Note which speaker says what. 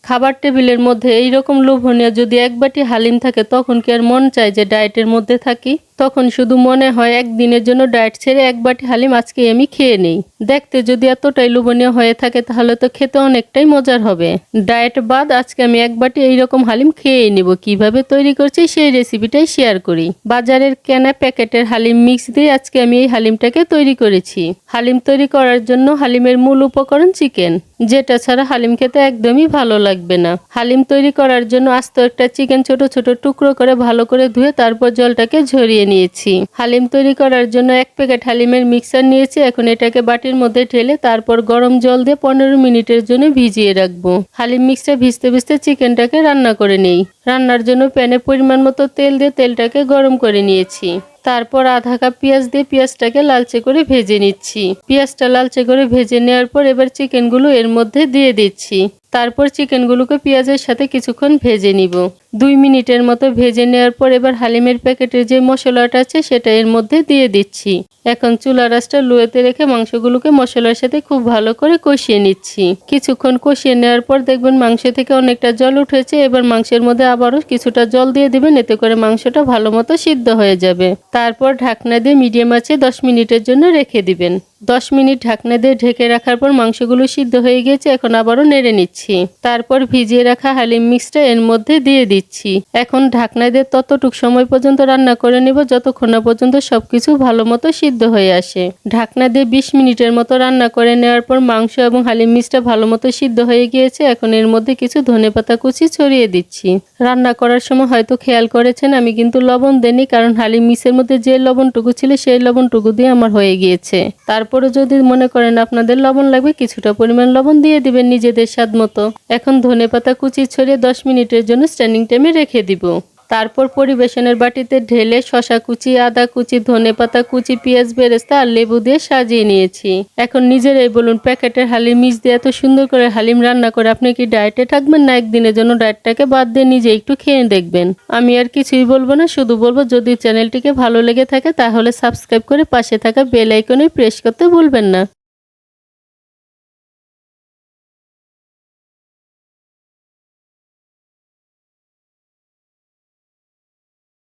Speaker 1: খাবার টেবিলের মধ্যে এইরকম লোভনীয় যদি এক বাটি হালিম থাকে তখন কি আর মন চায় যে ডায়েটের মধ্যে থাকি? তখন শুধু মনে হয় একদিনের জন্য ডায়েট ছেড়ে এক বাটি হালিম আজকে আমি খেয়ে নেই। দেখতে যদি এতটাই লোভনীয় হয়ে থাকে তাহলে তো খেতে অনেকটাই মজার হবে। ডায়েট বাদ আজকে আমি এক বাটি এইরকম হালিম খেয়েই নেব। কিভাবে তৈরি করছি সেই রেসিপিটাই শেয়ার করি। বাজারের কেনা প্যাকেটের হালিম মিক্স দিয়ে আজকে আমি এই হালিমটাকে তৈরি করেছি। হালিম তৈরি করার জন্য হালিমের মূল উপকরণ চিকেন, যেটা ছাড়া হালিম খেতে একদমই ভালো লাগবে না। হালিম তৈরি করার জন্য আস্ত একটা চিকেন ছোট ছোট টুকরো করে ভালো করে ধুয়ে তারপর জলটাকে ঝরিয়ে নিয়েছি। হালিম তৈরি করার জন্য এক প্যাকেট হালিমের মিক্সার নিয়েছি। এখন এটাকে বাটির মধ্যে ঢেলে তারপর গরম জল দিয়ে 15 মিনিটের জন্য ভিজিয়ে রাখবো। হালিম মিক্সটা ভিজতে ভিজতে চিকেনটাকে রান্না করে নেই। রান্নার জন্য প্যানে পরিমাণ মতো তেল দিয়ে তেলটাকে গরম করে নিয়েছি। তারপর আধা কাপ পেঁয়াজ দিয়ে পেঁয়াজটাকে লালচে করে ভেজে নিচ্ছি। পেঁয়াজটা লালচে করে ভেজে নেওয়ার পর এবার চিকেনগুলো এর মধ্যে দিয়ে দিচ্ছি। তারপর চিকেনগুলোকে পেঁয়াজের সাথে কিছুক্ষণ ভেজে নিব। 2 মিনিটের মতো ভেজে নেওয়ার পর এবার হালিমের প্যাকেটের যে মশলাটা আছে সেটা এর মধ্যে দিয়ে দিচ্ছি। এখন চুলার আঁচটা লোতে রেখে মাংসগুলোকে মশলার সাথে খুব ভালো করে কষিয়ে নিচ্ছি। কিছুক্ষণ কষিয়ে নেওয়ার পর দেখবেন মাংস থেকে অনেকটা জল উঠেছে। এবার মাংসের মধ্যে আবারও কিছুটা জল দিয়ে দিবেন, এতে করে মাংসটা ভালো মতো সিদ্ধ হয়ে যাবে। তারপর ঢাকনা দিয়ে মিডিয়াম আঁচে 10 মিনিটের জন্য রেখে দিবেন। 10 মিনিট ঢাকনা দিয়ে ঢেকে রাখার পর মাংসগুলো সিদ্ধ হয়ে গেছে। এখন আবারও নেড়ে নিচ্ছি। তারপর ভিজিয়ে রাখা হালিম মিক্সটা এর মধ্যে দিয়ে দিচ্ছি। এখন ঢাকনা দিয়ে ততটুক সময় পর্যন্ত রান্না করে নিব যতক্ষণ না পর্যন্ত সবকিছু ভালো মতো সিদ্ধ হয়ে আসে। ঢাকনা দিয়ে 20 মিনিটের মতো রান্না করে নেওয়ার পর মাংস এবং হালিম মিক্সটা ভালো মতো সিদ্ধ হয়ে গিয়েছে। এখন এর মধ্যে কিছু ধনেপাতা কুচি ছড়িয়ে দিচ্ছি। রান্না করার সময় হয়তো খেয়াল করেছেন আমি কিন্তু লবণ দেইনি, কারণ হালিম মিক্সের মধ্যে যে লবণটুকু ছিল সেই লবণটুকু দিয়ে আমার হয়ে গিয়েছে। তারপরে যদি মনে করেন আপনাদের লবণ লাগবে কিছুটা পরিমাণ লবণ দিয়ে দিবেন নিজেদের স্বাদ মতো। এখন ধনেপাতা কুচি ছড়িয়ে 10 মিনিটের জন্য স্ট্যান্ডিং টাইমে রেখে দিব। তারপর পরিবেশনের বাটিতে ঢেলে শসা কুচি, আদা কুচি, ধনেপাতা কুচি, পেঁয়াজ বেরেস্তা আর লেবু দিয়ে সাজিয়ে নিয়েছি। এখন নিজেরাই বলুন, প্যাকেটের হালিম মিক্স দিয়ে এত সুন্দর করে হালিম রান্না করে আপনি কি ডায়েটে থাকবেন, না একদিনের জন্য ডায়েটটাকে বাদ দিয়ে নিজে একটু খেয়ে দেখবেন? আমি আর কিছুই বলবো না, শুধু বলবো যদি চ্যানেলটিকে ভালো লেগে থাকে তাহলে সাবস্ক্রাইব করে পাশে থাকা বেল আইকনে প্রেস করতে ভুলবেন না।